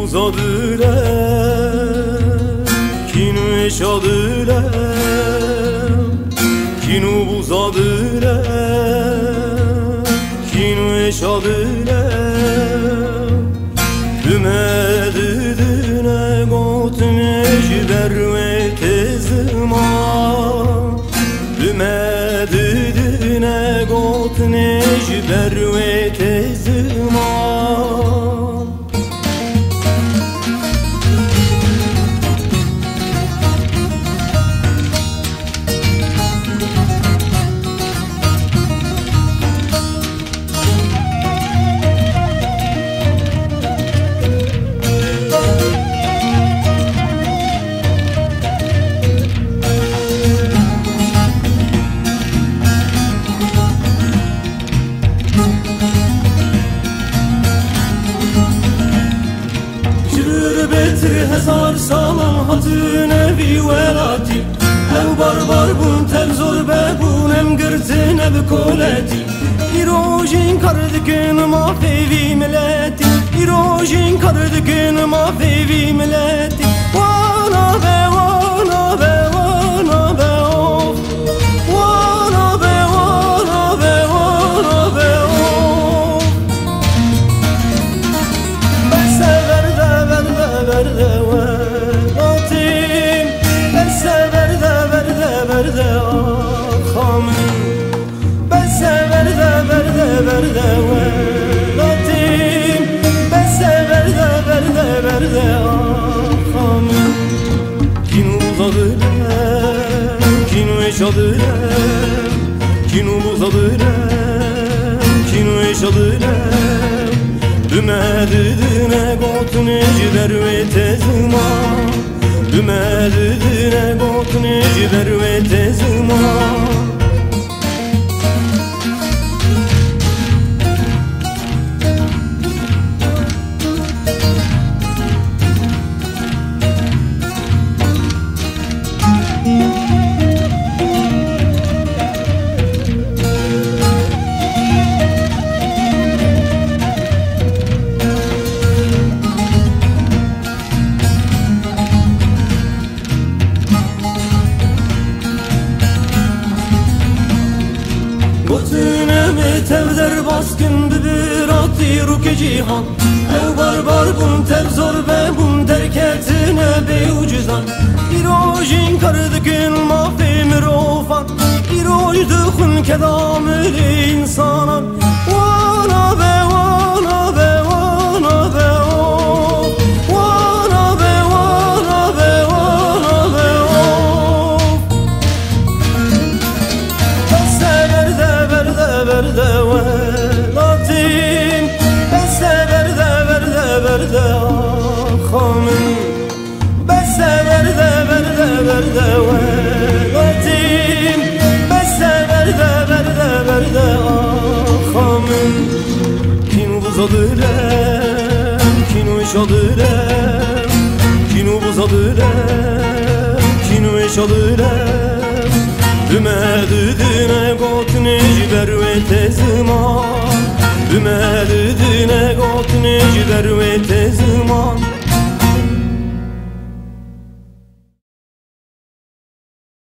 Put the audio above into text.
buzadırem, kinu eşadırem, kinu buzadırem, kinu eşadırem. Ümedidine gotne jiber ve tezma, ümedidine gotne jiber ve tezma. Hezar salam hatun evi velati, ev barbar bun tev zorbe bun em girtin ev koleti. İrojin kardikin mafevi milleti, İrojin kardikin mafevi milleti. Vana be vana be vana be of, vana be vana be vana be of. Ben sever de verde verde velatim, ben sever de verde verde akhamim. Ben sever de verde verde velatim, ben sever de verde verde akhamim. Kinu buzadırem, kinu eşadırem, kinu buzadırem, kinu eşadırem. Ümedidine gotne jiber ve tezma, ümedidine gotne jiber ve tezma. Tevder baskın bibirati ruke cihan, ev barbar bun tev zorbe bun derketine beucizan. İrojin kardikin mafi mirofan, İroj dıkhun kedamili insanan. Vana be vana be vana be of, vana be vana be vana be of. Ben sever de verde verde velatim, ben sever de verde verde akhamim. Ben sever de verde verde velatim, ben sever de verde verde akhamim. Kinu buzadırem, kinu eşadırem, kinu buzadırem, kinu eşadırem. Ümedidine gotne jiber ve tezma,